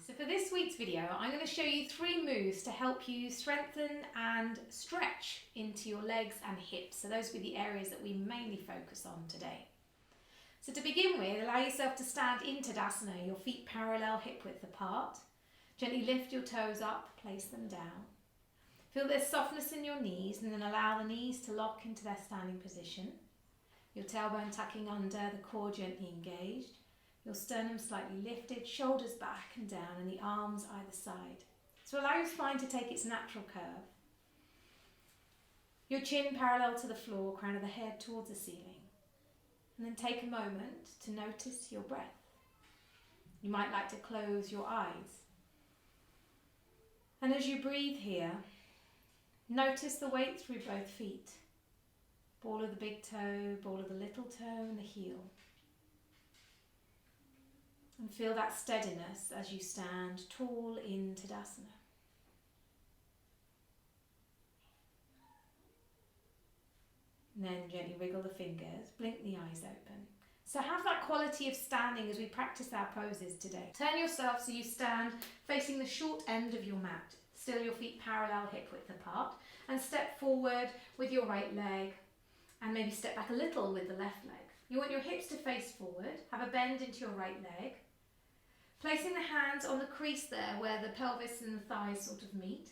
So for this week's video, I'm going to show you 3 moves to help you strengthen and stretch into your legs and hips. So those will be the areas that we mainly focus on today. So to begin with, allow yourself to stand in Tadasana, your feet parallel, hip width apart. Gently lift your toes up, place them down. Feel there's softness in your knees and then allow the knees to lock into their standing position. Your tailbone tucking under, the core gently engaged. Your sternum slightly lifted, shoulders back and down, and the arms either side. So allow your spine to take its natural curve. Your chin parallel to the floor, crown of the head towards the ceiling. And then take a moment to notice your breath. You might like to close your eyes. And as you breathe here, notice the weight through both feet. Ball of the big toe, ball of the little toe, and the heel. And feel that steadiness as you stand tall in Tadasana. And then gently wriggle the fingers, blink the eyes open. So have that quality of standing as we practice our poses today. Turn yourself so you stand facing the short end of your mat. Still your feet parallel, hip width apart. And step forward with your right leg. And maybe step back a little with the left leg. You want your hips to face forward. Have a bend into your right leg. Placing the hands on the crease there where the pelvis and the thighs sort of meet.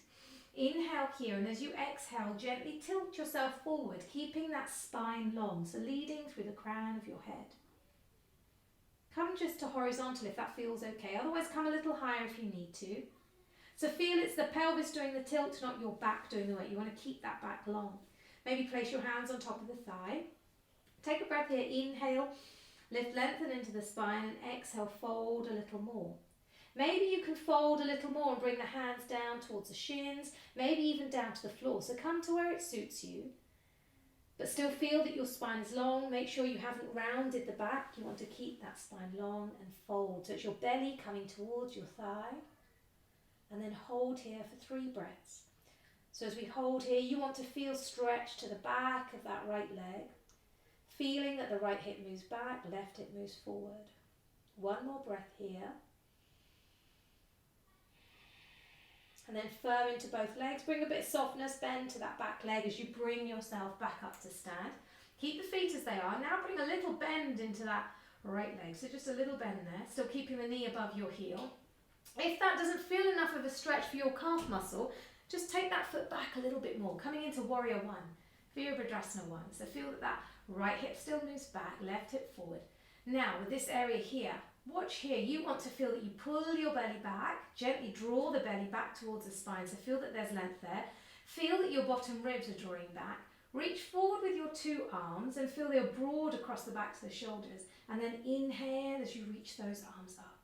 Inhale here, and as you exhale, gently tilt yourself forward, keeping that spine long, so leading through the crown of your head. Come just to horizontal if that feels okay, otherwise come a little higher if you need to. So feel it's the pelvis doing the tilt, not your back doing the weight. You want to keep that back long. Maybe place your hands on top of the thigh. Take a breath here, inhale. Lift, lengthen into the spine, and exhale, fold a little more. Maybe you can fold a little more and bring the hands down towards the shins, maybe even down to the floor. So come to where it suits you, but still feel that your spine is long. Make sure you haven't rounded the back. You want to keep that spine long and fold. So it's your belly coming towards your thigh. And then hold here for 3 breaths. So as we hold here, you want to feel stretch to the back of that right leg. Feeling that the right hip moves back, left hip moves forward. 1 more breath here. And then firm into both legs. Bring a bit of softness, bend to that back leg as you bring yourself back up to stand. Keep the feet as they are. Now bring a little bend into that right leg. So just a little bend there, still keeping the knee above your heel. If that doesn't feel enough of a stretch for your calf muscle, just take that foot back a little bit more, coming into Warrior 1, Virabhadrasana 1. So feel that right hip still moves back, left hip forward. Now with this area here, watch here, you want to feel that you pull your belly back, gently draw the belly back towards the spine, so feel that there's length there. Feel that your bottom ribs are drawing back. Reach forward with your 2 arms and feel they're broad across the backs of the shoulders. And then inhale as you reach those arms up.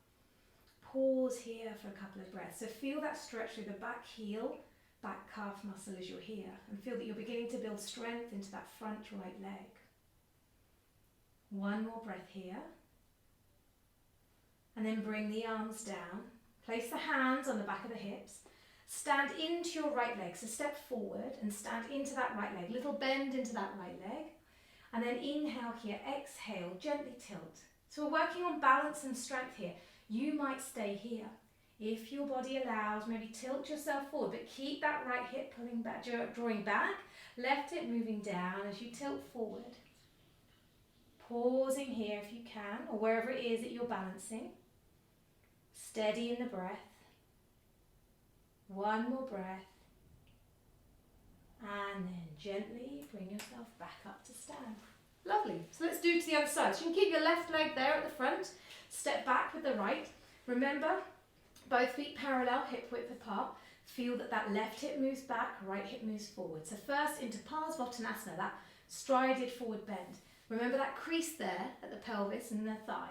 Pause here for a couple of breaths. So feel that stretch through the back heel, back calf muscle as you're here, and feel that you're beginning to build strength into that front right leg. 1 more breath here. And then bring the arms down. Place the hands on the back of the hips. Stand into your right leg. So step forward and stand into that right leg. Little bend into that right leg. And then inhale here, exhale, gently tilt. So we're working on balance and strength here. You might stay here. If your body allows, maybe tilt yourself forward, but keep that right hip pulling back, drawing back, left hip moving down as you tilt forward. Pausing here if you can, or wherever it is that you're balancing. Steady in the breath. 1 more breath. And then gently bring yourself back up to stand. Lovely. So let's do it to the other side. So you can keep your left leg there at the front. Step back with the right. Remember, both feet parallel, hip width apart. Feel that that left hip moves back, right hip moves forward. So first into Parsvottanasana, that strided forward bend. Remember that crease there at the pelvis and the thigh.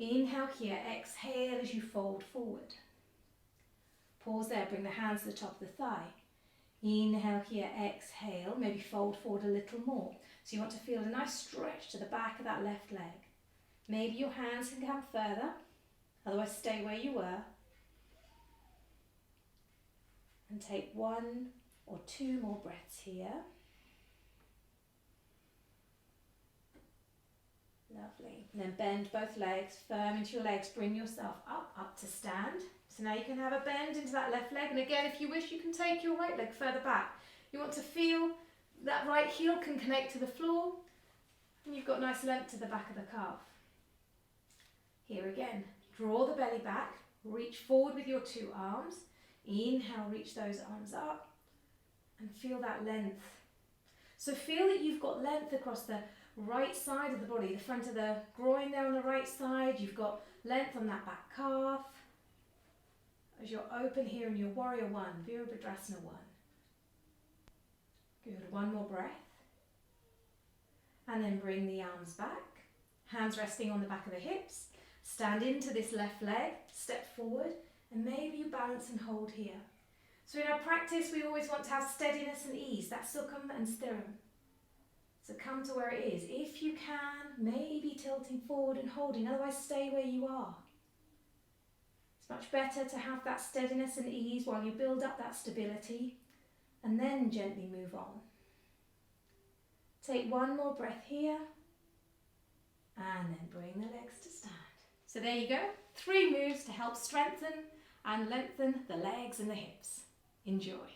Inhale here, exhale as you fold forward. Pause there, bring the hands to the top of the thigh. Inhale here, exhale, maybe fold forward a little more. So you want to feel a nice stretch to the back of that left leg. Maybe your hands can come further, otherwise stay where you were. And take 1 or 2 more breaths here. Lovely. And then bend both legs, firm into your legs. Bring yourself up to stand. So now you can have a bend into that left leg. And again, if you wish, you can take your right leg further back. You want to feel that right heel can connect to the floor. And you've got nice length to the back of the calf. Here again, draw the belly back. Reach forward with your two arms. Inhale, reach those arms up. And feel that length. So feel that you've got length across the right side of the body, the front of the groin there on the right side. You've got length on that back calf. As you're open here in your Warrior One, Virabhadrasana 1. Good, one more breath. And then bring the arms back. Hands resting on the back of the hips. Stand into this left leg, step forward, and maybe you balance and hold here. So in our practice, we always want to have steadiness and ease, that's Sukham and Sthiram. So come to where it is. If you can, maybe tilting forward and holding, otherwise stay where you are. It's much better to have that steadiness and ease while you build up that stability, and then gently move on. Take one more breath here, and then bring the legs to stand. So there you go, 3 moves to help strengthen and lengthen the legs and the hips. Enjoy.